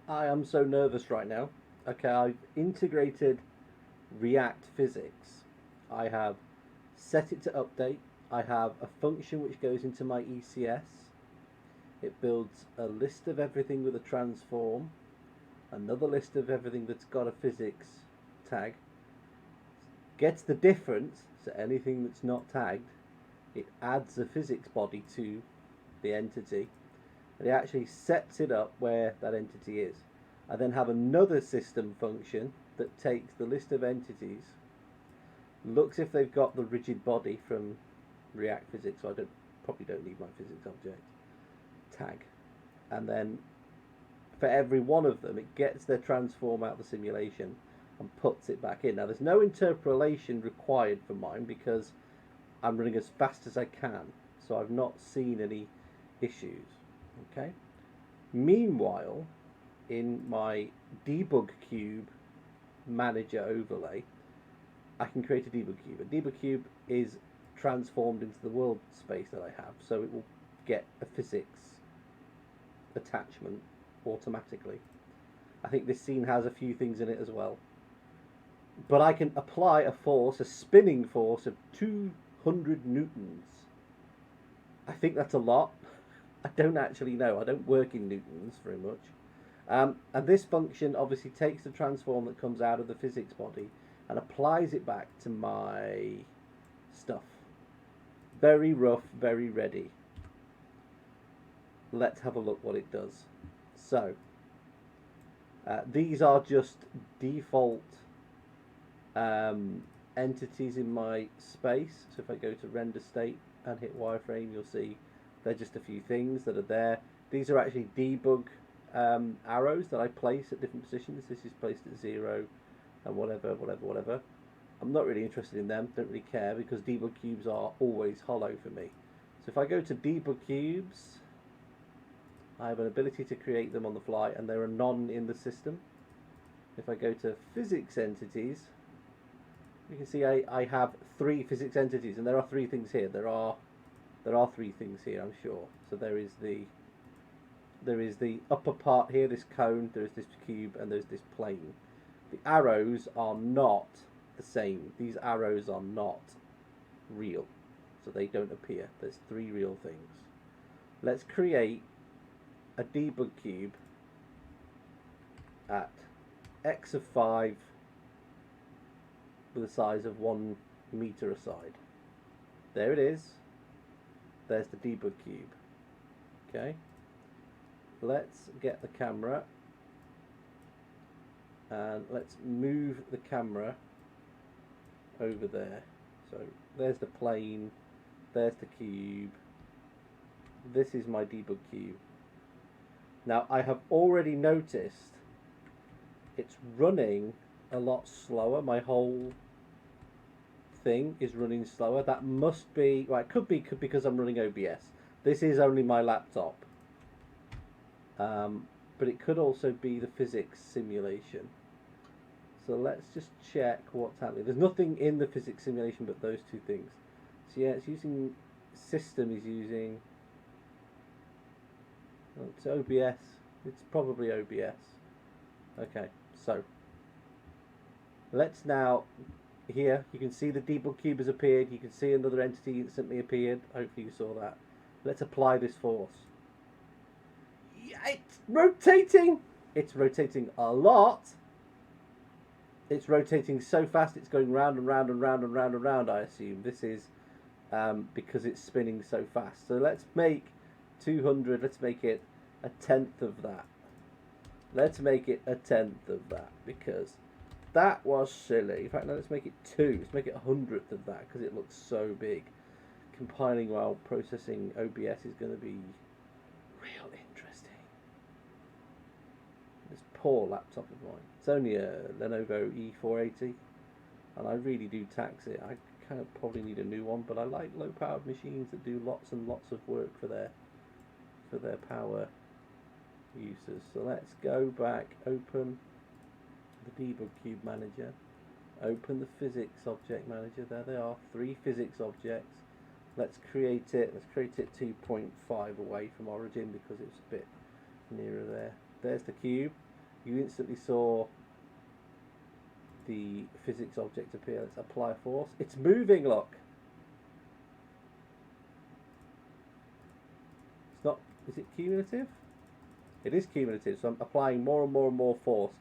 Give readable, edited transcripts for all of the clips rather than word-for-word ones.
I am so nervous right now. Okay, I've integrated ReactPhysics. I have set it to update. I have a function which goes into my ECS. It builds a list of everything with a transform, another list of everything that's got a physics tag, gets the difference, so anything that's not tagged, it adds a physics body to the entity, and it actually sets it up where that entity is. I then have another system function that takes the list of entities, looks if they've got the rigid body from ReactPhysics, so I probably don't need my physics object tag, and then for every one of them it gets their transform out of the simulation and puts it back in. Now there's no interpolation required for mine because I'm running as fast as I can, so I've not seen any issues. Okay. Meanwhile, in my debug cube manager overlay, I can create a debug cube. A debug cube is transformed into the world space that I have, so it will get a physics attachment automatically. I think this scene has a few things in it as well. But I can apply a force, a spinning force of 200 newtons. I think that's a lot. I don't actually know. I don't work in newtons very much. And this function obviously takes the transform that comes out of the physics body and applies it back to my stuff. Very rough, very ready. Let's have a look what it does. So, these are just default entities in my space. So if I go to render state and hit wireframe, you'll see they're just a few things that are there. These are actually debug arrows that I place at different positions. This is placed at 0 and whatever. I'm not really interested in them, don't really care, because debug cubes are always hollow for me. So if I go to debug cubes, I have an ability to create them on the fly, and there are none in the system. If I go to physics entities, you can see I have 3 physics entities, and there are 3 things here. There are 3 things here, I'm sure. So there is the upper part here, this cone, there is this cube, and there's this plane. The arrows are not the same. These arrows are not real, so they don't appear. There's 3 real things. Let's create a debug cube at x of 5 with a size of 1 meter aside. There it is. There's the debug cube. Okay. Let's get the camera and let's move the camera over there. So there's the plane, there's the cube, this is my debug cube. Now I have already noticed it's running a lot slower. My whole thing is running slower. That must be, well, it could be because I'm running OBS. This is only my laptop. But it could also be the physics simulation. So let's just check what's happening. There's nothing in the physics simulation but those 2 things. So yeah, it's using, system is using, oh, it's OBS. It's probably OBS. Okay, so let's now, here you can see the debug cube has appeared. You can see another entity instantly appeared. Hopefully you saw that. Let's apply this force. It's rotating. It's rotating a lot. It's rotating so fast it's going round and round and round and round and round, I assume. This is because it's spinning so fast. So let's make 200, let's make it 1/10 of that. Let's make it 1/10 of that because that was silly. In fact, no, let's make it 2. Let's make it 100th of that because it looks so big. Compiling while processing OBS is going to be real interesting. This poor laptop of mine. It's only a Lenovo E480 and I really do tax it. I kind of probably need a new one, but I like low powered machines that do lots and lots of work for their power uses. So let's go back, open the debug cube manager, open the physics object manager. There they are, 3 physics objects. Let's create it 2.5 away from origin because it's a bit nearer there. There's the cube. you instantly saw the physics object appear. Let's apply force. It's moving, look. It's not, is it cumulative? It is cumulative, so I'm applying more and more and more force.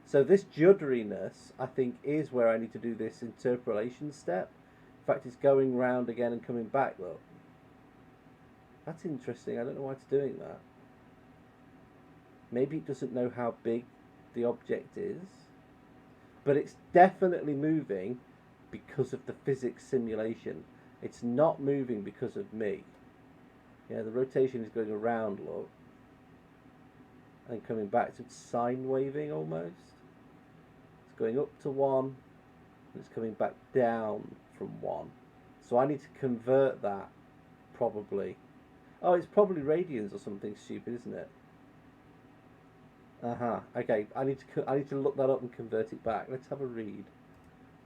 So this judderiness, I think, is where I need to do this interpolation step. In fact, it's going round again and coming back, look. That's interesting. I don't know why it's doing that. Maybe it doesn't know how big the object is. But it's definitely moving because of the physics simulation. It's not moving because of me. Yeah, the rotation is going around, look. And coming back, so it's sine waving almost. It's going up to 1, and it's coming back down from 1. So I need to convert that, probably. Oh, it's probably radians or something stupid, isn't it? Okay, I need to look that up and convert it back. Let's have a read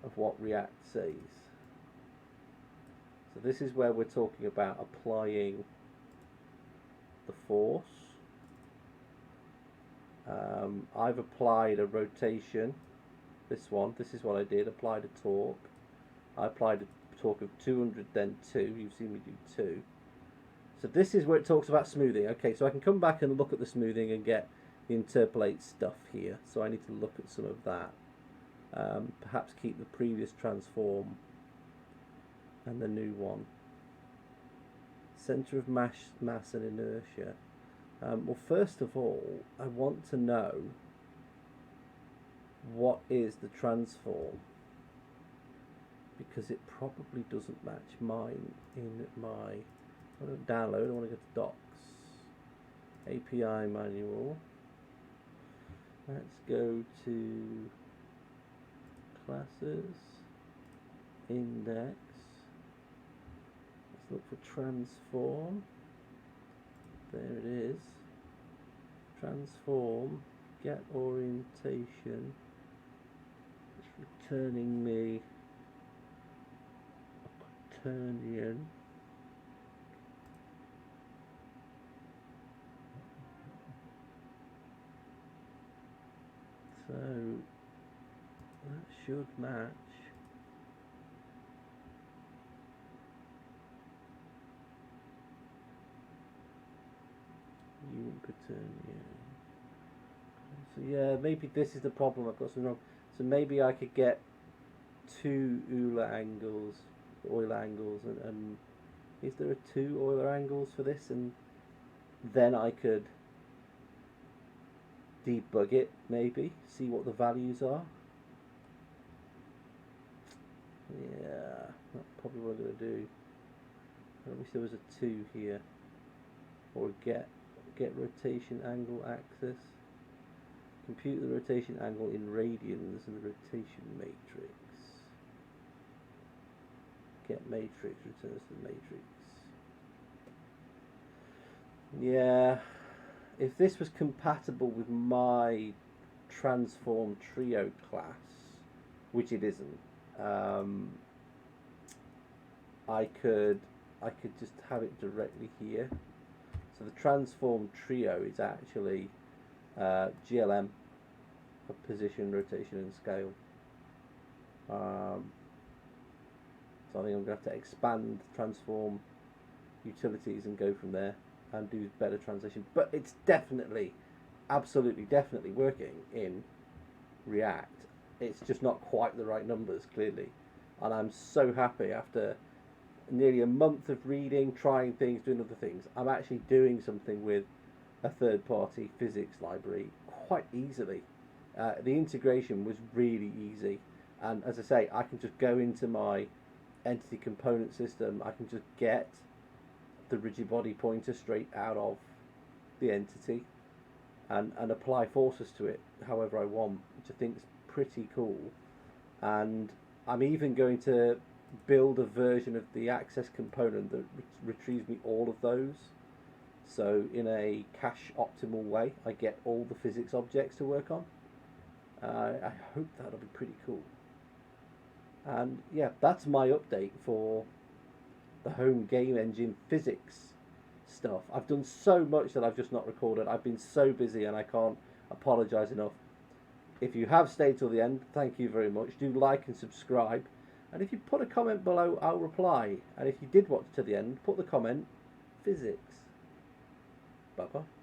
of what React says. So this is where we're talking about applying the force. I've applied a rotation. This is what I did. Applied a torque. I applied a torque of 200, then 2. You've seen me do 2. So this is where it talks about smoothing. Okay, so I can come back and look at the smoothing and get the interpolate stuff here. So I need to look at some of that. Perhaps keep the previous transform and the new one. Center of mass and inertia. Well, first of all, I want to know what is the transform, because it probably doesn't match mine in my, I want to download, I want to go to docs, API manual. Let's go to classes, index, let's look for transform. There it is. Transform, get orientation. It's returning me a quaternion. So that should match. So yeah, maybe this is the problem. I've got something wrong. So maybe I could get 2 Euler angles, and is there a 2 Euler angles for this? And then I could debug it, maybe see what the values are. Yeah, that's probably what I'm going to do. I wish there was a 2 here, or get rotation angle axis. Compute the rotation angle in radians and the rotation matrix. Get matrix returns to the matrix. Yeah, if this was compatible with my transform trio class, which it isn't, I could just have it directly here. So the transform trio is actually GLM for position, rotation and scale. So I think I'm going to have to expand transform utilities and go from there and do better translation. But it's definitely, absolutely definitely working in React. It's just not quite the right numbers, clearly. And I'm so happy after nearly a month of reading, trying things, doing other things. I'm actually doing something with a third-party physics library quite easily. The integration was really easy, and as I say, I can just go into my entity component system. I can just get the rigid body pointer straight out of the entity and apply forces to it however I want, which I think is pretty cool. And I'm even going to build a version of the access component that retrieves me all of those. So in a cache optimal way, I get all the physics objects to work on. I hope that'll be pretty cool. And yeah, that's my update for the home game engine physics stuff. I've done so much that I've just not recorded. I've been so busy and I can't apologise enough. If you have stayed till the end, thank you very much. Do like and subscribe. And if you put a comment below, I'll reply. And if you did watch to the end, put the comment, physics. Bye-bye.